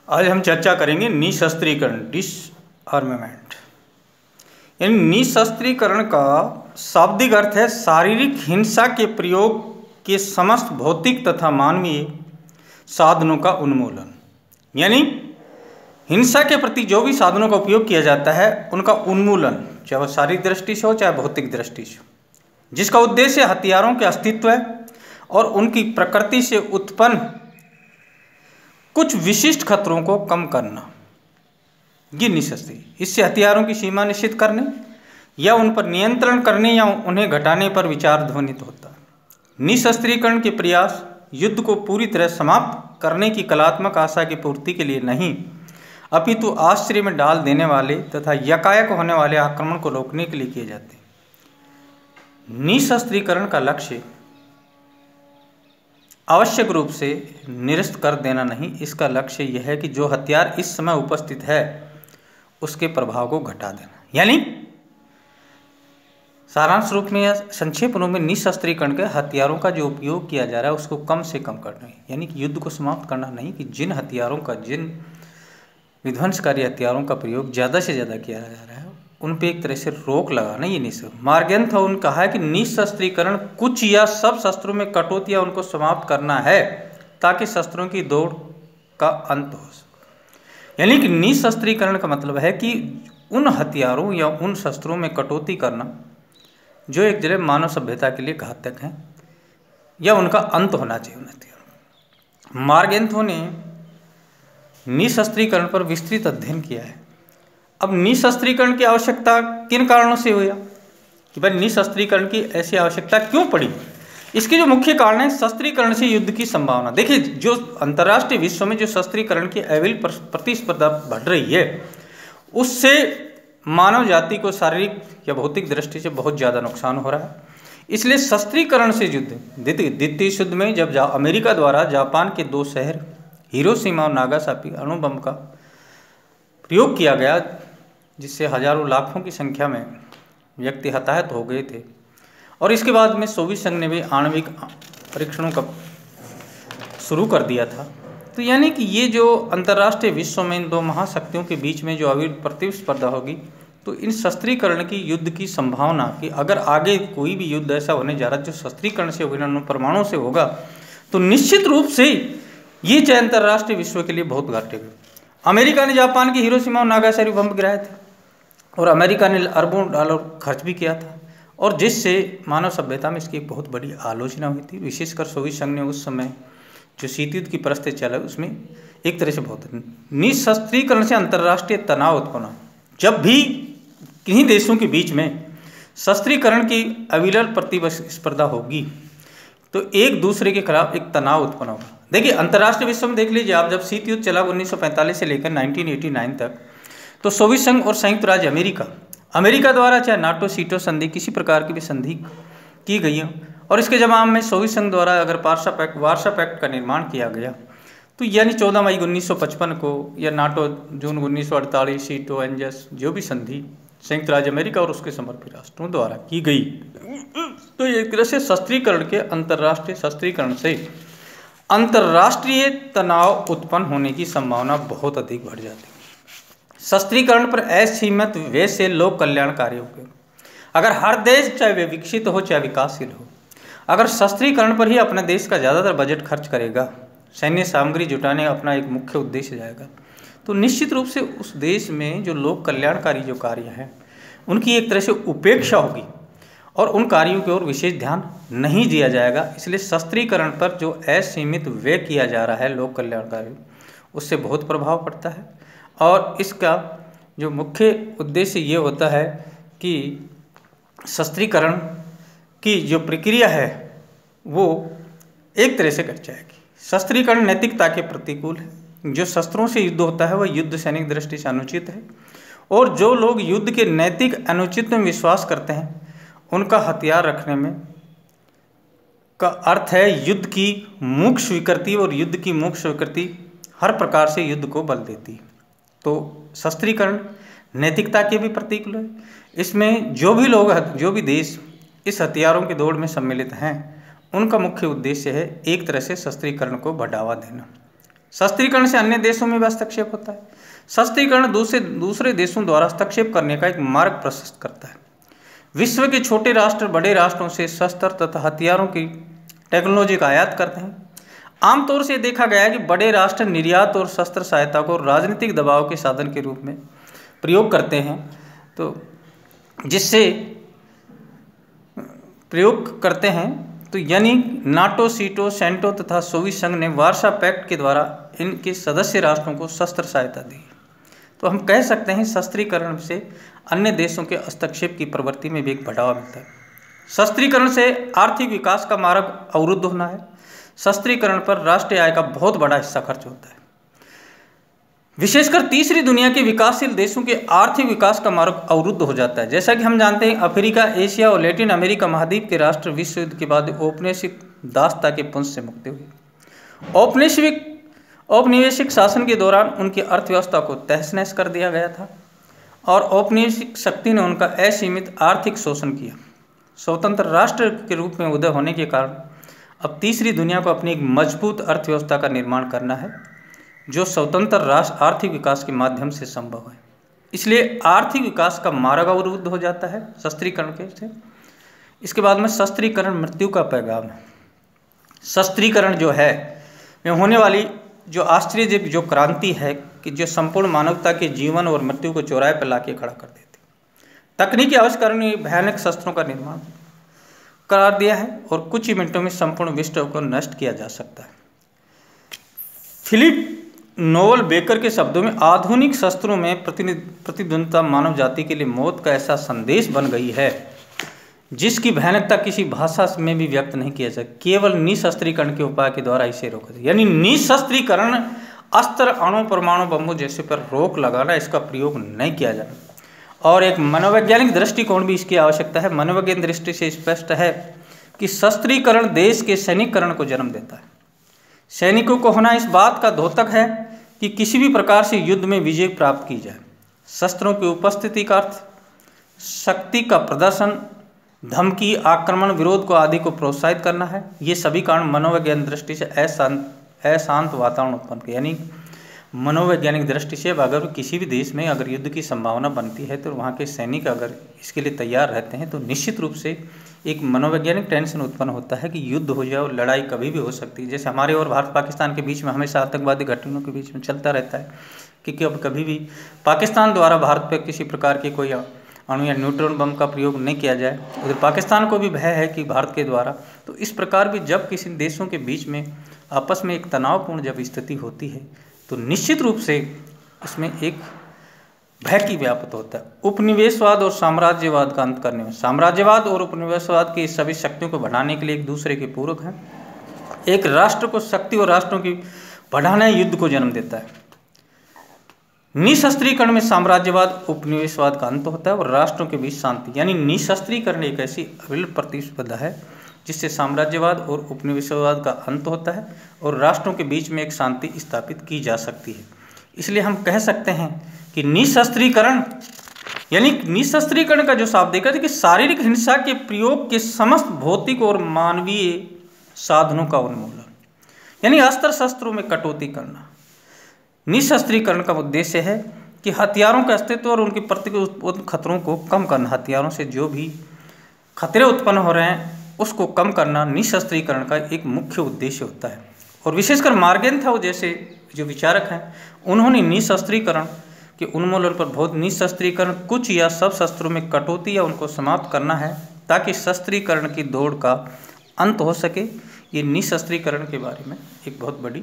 आज हम चर्चा करेंगे निशस्त्रीकरण, डिसआर्मामेंट। यानी निशस्त्रीकरण का शाब्दिक अर्थ है शारीरिक हिंसा के प्रयोग के समस्त भौतिक तथा मानवीय साधनों का उन्मूलन। यानी हिंसा के प्रति जो भी साधनों का उपयोग किया जाता है उनका उन्मूलन, चाहे वह शारीरिक दृष्टि से हो चाहे भौतिक दृष्टि से हो, जिसका उद्देश्य हथियारों के अस्तित्व है और उनकी प्रकृति से उत्पन्न कुछ विशिष्ट खतरों को कम करना। ये निशस्त्री, इससे हथियारों की सीमा निश्चित करने या उन पर नियंत्रण करने या उन्हें घटाने पर विचार ध्वनित होता है। निशस्त्रीकरण के प्रयास युद्ध को पूरी तरह समाप्त करने की कलात्मक आशा की पूर्ति के लिए नहीं, अपितु आश्चर्य में डाल देने वाले तथा यकायक होने वाले आक्रमण को रोकने के लिए किए जाते हैं। निशस्त्रीकरण का लक्ष्य आवश्यक रूप से निरस्त कर देना नहीं, इसका लक्ष्य यह है कि जो हथियार इस समय उपस्थित है उसके प्रभाव को घटा देना। यानी सारांश रूप में या संक्षेप रूप में निशस्त्रीकरण के हथियारों का जो उपयोग किया जा रहा है उसको कम से कम करना है। यानी कि युद्ध को समाप्त करना नहीं, कि जिन हथियारों का, जिन विध्वंसकारी हथियारों का प्रयोग ज़्यादा से ज़्यादा किया जा रहा है उन पे एक तरह से रोक लगाना। ये निशस्त्र मार्गेंथ उन्होंने कहा है कि निशस्त्रीकरण कुछ या सब शस्त्रों में कटौती या उनको समाप्त करना है ताकि शस्त्रों की दौड़ का अंत हो सके। यानी कि निशस्त्रीकरण का मतलब है कि उन हथियारों या उन शस्त्रों में कटौती करना जो एक जगह मानव सभ्यता के लिए घातक हैं या उनका अंत होना चाहिए उन हथियारों। मार्गेंथो ने निशस्त्रीकरण पर विस्तृत अध्ययन किया है। अब निशस्त्रीकरण की आवश्यकता किन कारणों से हुआ कि भाई निशस्त्रीकरण की ऐसी आवश्यकता क्यों पड़ी? इसके जो मुख्य कारण है शस्त्रीकरण से युद्ध की संभावना। देखिए, जो अंतर्राष्ट्रीय विश्व में जो शस्त्रीकरण की अविरल प्रतिस्पर्धा बढ़ रही है उससे मानव जाति को शारीरिक या भौतिक दृष्टि से बहुत ज़्यादा नुकसान हो रहा है। इसलिए शस्त्रीकरण से युद्ध, द्वितीय युद्ध में जब अमेरिका द्वारा जापान के 2 शहर हिरोशिमा और नागासाकी अणु बम का प्रयोग किया गया, जिससे हजारों लाखों की संख्या में व्यक्ति हताहत हो गए थे, और इसके बाद में सोवियत संघ ने भी आणविक परीक्षणों का शुरू कर दिया था। तो यानी कि ये जो अंतर्राष्ट्रीय विश्व में इन 2 महाशक्तियों के बीच में जो अविरल प्रतिस्पर्धा होगी, तो इन शस्त्रीकरण की युद्ध की संभावना कि अगर आगे कोई भी युद्ध ऐसा होने जा रहा है जो शस्त्रीकरण से होगा, परमाणु से होगा, तो निश्चित रूप से ये चाहे अंतर्राष्ट्रीय विश्व के लिए बहुत घाटे हुए। अमेरिका ने जापान के हिरोशिमा और नागासाकी बम गिराए थे और अमेरिका ने अरबों डॉलर खर्च भी किया था, और जिससे मानव सभ्यता में इसकी एक बहुत बड़ी आलोचना हुई थी। विशेषकर सोवियत संघ ने उस समय जो शीत युद्ध की परिस्थिति चला उसमें एक तरह से बहुत निशस्त्रीकरण से अंतर्राष्ट्रीय तनाव उत्पन्न। जब भी किन्हीं देशों के बीच में शस्त्रीकरण की अविरल प्रतिस्पर्धा होगी तो एक दूसरे के खिलाफ एक तनाव उत्पन्न होगा। देखिए, अंतर्राष्ट्रीय विश्व में देख लीजिए आप, जब शीत युद्ध चला 1945 से लेकर 1989 तक, तो सोवियत संघ और संयुक्त राज्य अमेरिका द्वारा चाहे नाटो सीटो संधि किसी प्रकार की भी संधि की गई हो, और इसके जवाब में सोवियत संघ द्वारा अगर वार्सा पैक्ट का निर्माण किया गया, तो यानी 14 मई 1955 को, या नाटो जून 1948, सीटो एंजस जो भी संधि संयुक्त राज्य अमेरिका और उसके समर्पित राष्ट्रों द्वारा की गई, तो एक तरह से शस्त्रीकरण के अंतर्राष्ट्रीय शस्त्रीकरण से अंतर्राष्ट्रीय तनाव उत्पन्न होने की संभावना बहुत अधिक बढ़ जाती है। शस्त्रीकरण पर असीमित व्यय से लोक कल्याणकारी उपयोग। अगर हर देश, चाहे वे विकसित हो चाहे विकासशील हो, अगर शस्त्रीकरण पर ही अपने देश का ज़्यादातर बजट खर्च करेगा, सैन्य सामग्री जुटाने अपना एक मुख्य उद्देश्य जाएगा, तो निश्चित रूप से उस देश में जो लोक कल्याणकारी जो कार्य हैं उनकी एक तरह से उपेक्षा होगी और उन कार्यों की ओर विशेष ध्यान नहीं दिया जाएगा। इसलिए शस्त्रीकरण पर जो असीमित व्यय किया जा रहा है लोक कल्याणकारी, उससे बहुत प्रभाव पड़ता है, और इसका जो मुख्य उद्देश्य ये होता है कि शस्त्रीकरण की जो प्रक्रिया है वो एक तरह से घट जाएगी। शस्त्रीकरण नैतिकता के प्रतिकूल है। जो शस्त्रों से युद्ध होता है वह युद्ध सैनिक दृष्टि से अनुचित है, और जो लोग युद्ध के नैतिक अनुचित में विश्वास करते हैं उनका हथियार रखने में का अर्थ है युद्ध की मूक स्वीकृति, और युद्ध की मूक स्वीकृति हर प्रकार से युद्ध को बल देती है। तो शस्त्रीकरण नैतिकता के भी प्रतिकूल है। इसमें जो भी लोग, जो भी देश इस हथियारों की दौड़ में सम्मिलित हैं, उनका मुख्य उद्देश्य है एक तरह से शस्त्रीकरण को बढ़ावा देना। शस्त्रीकरण से अन्य देशों में भी हस्तक्षेप होता है। शस्त्रीकरण दूसरे देशों द्वारा हस्तक्षेप करने का एक मार्ग प्रशस्त करता है। विश्व के छोटे राष्ट्र बड़े राष्ट्रों से शस्त्र तथा हथियारों की टेक्नोलॉजी का आयात करते हैं। आमतौर से देखा गया है कि बड़े राष्ट्र निर्यात और शस्त्र सहायता को राजनीतिक दबाव के साधन के रूप में प्रयोग करते हैं, तो जिससे प्रयोग करते हैं तो यानी नाटो, सीटो, सेंटो तथा सोवियत संघ ने वार्सा पैक्ट के द्वारा इनके सदस्य राष्ट्रों को शस्त्र सहायता दी। तो हम कह सकते हैं शस्त्रीकरण से अन्य देशों के हस्तक्षेप की प्रवृत्ति में भी एक बढ़ावा मिलता है। शस्त्रीकरण से आर्थिक विकास का मार्ग अवरुद्ध होना है। शस्त्रीकरण पर राष्ट्रीय आय का बहुत बड़ा हिस्सा खर्च होता है। विशेषकर तीसरी दुनिया के विकासशील देशों के आर्थिक विकास का मार्ग अवरुद्ध हो जाता है। जैसा कि हम जानते हैं अफ्रीका, एशिया और लैटिन अमेरिका महाद्वीप के राष्ट्र विश्व युद्ध के बाद औपनिवेशिक दासता के पुंज से मुक्त हुए। औपनिवेशिक शासन के दौरान उनकी अर्थव्यवस्था को तहस नहस कर दिया गया था और औपनिवेशिक शक्ति ने उनका असीमित आर्थिक शोषण किया। स्वतंत्र राष्ट्र के रूप में उदय होने के कारण अब तीसरी दुनिया को अपनी एक मजबूत अर्थव्यवस्था का निर्माण करना है, जो स्वतंत्र राष्ट्र आर्थिक विकास के माध्यम से संभव है। इसलिए आर्थिक विकास का मार्ग अवरुद्ध हो जाता है शस्त्रीकरण के से। इसके बाद में शस्त्रीकरण मृत्यु का पैगाम है। शस्त्रीकरण जो है में होने वाली जो आश्चर्यजनक जो क्रांति है कि जो संपूर्ण मानवता के जीवन और मृत्यु को चौराहे पर लाके खड़ा कर देती। तकनीकी आविष्कारों ने भयानक शस्त्रों का निर्माण करार दिया है और कुछ ही मिनटों में संपूर्ण विश्व को नष्ट किया जा सकता है। फिलिप नोवल बेकर के शब्दों में आधुनिक शस्त्रों में प्रतिद्वंद्विता मानव जाति के लिए मौत का ऐसा संदेश बन गई है जिसकी भयानकता किसी भाषा में भी व्यक्त नहीं किया जा सकता। केवल निशस्त्रीकरण के उपाय के द्वारा इसे रोका जाए, यानी निशस्त्रीकरण, अस्त्र, अणु, परमाणु बमों जैसे पर रोक लगाना, इसका प्रयोग नहीं किया जाना। और एक मनोवैज्ञानिक दृष्टिकोण भी इसकी आवश्यकता है। मनोवैज्ञानिक दृष्टि से स्पष्ट है कि शस्त्रीकरण देश के सैनिककरण को जन्म देता है। सैनिकों को होना इस बात का द्योतक है कि किसी भी प्रकार से युद्ध में विजय प्राप्त की जाए। शस्त्रों की उपस्थिति का अर्थ शक्ति का प्रदर्शन, धमकी, आक्रमण, विरोध को आदि को प्रोत्साहित करना है। ये सभी कारण मनोवैज्ञानिक दृष्टि से अशांत वातावरण उत्पन्न किया। यानी मनोवैज्ञानिक दृष्टि से अगर किसी भी देश में अगर युद्ध की संभावना बनती है तो वहाँ के सैनिक अगर इसके लिए तैयार रहते हैं तो निश्चित रूप से एक मनोवैज्ञानिक टेंशन उत्पन्न होता है कि युद्ध हो जाए और लड़ाई कभी भी हो सकती है। जैसे हमारे और भारत पाकिस्तान के बीच में हमेशा आतंकवादी घटनाओं के बीच में चलता रहता है कि अब कभी भी पाकिस्तान द्वारा भारत पर किसी प्रकार की कोई अणु या न्यूट्रॉन बम का प्रयोग नहीं किया जाए। उधर पाकिस्तान को भी भय है कि भारत के द्वारा, तो इस प्रकार भी जब किसी देशों के बीच में आपस में एक तनावपूर्ण जब स्थिति होती है तो निश्चित रूप से उसमें एक भय की व्याप्त होता है। उपनिवेशवाद और साम्राज्यवाद का अंत करने में, साम्राज्यवाद और उपनिवेशवाद की सभी शक्तियों को बढ़ाने के लिए एक दूसरे के पूरक हैं। एक राष्ट्र को शक्ति और राष्ट्रों की बढ़ाना युद्ध को जन्म देता है। निशस्त्रीकरण में साम्राज्यवाद उपनिवेशवाद का अंत होता है और राष्ट्रों के बीच शांति, यानी निशस्त्रीकरण एक ऐसी अविरल प्रतिस्पर्धा है जिससे साम्राज्यवाद और उपनिवेशवाद का अंत होता है और राष्ट्रों के बीच में एक शांति स्थापित की जा सकती है। इसलिए हम कह सकते हैं कि निशस्त्रीकरण, यानी निशस्त्रीकरण का जो शाब्दिक है कि शारीरिक हिंसा के प्रयोग के समस्त भौतिक और मानवीय साधनों का उन्मूलन, यानी अस्त्र शस्त्रों में कटौती करना। निशस्त्रीकरण का उद्देश्य है कि हथियारों का अस्तित्व और उनके प्रति उत्पन्न खतरों को कम करना। हथियारों से जो भी खतरे उत्पन्न हो रहे हैं उसको कम करना निशस्त्रीकरण का एक मुख्य उद्देश्य होता है। और विशेषकर मार्गेंथाउ जैसे जो विचारक हैं उन्होंने निशस्त्रीकरण के उन्मूलन पर बहुत, निशस्त्रीकरण कुछ या सब शस्त्रों में कटौती या उनको समाप्त करना है ताकि शस्त्रीकरण की दौड़ का अंत हो सके। ये निशस्त्रीकरण के बारे में एक बहुत बड़ी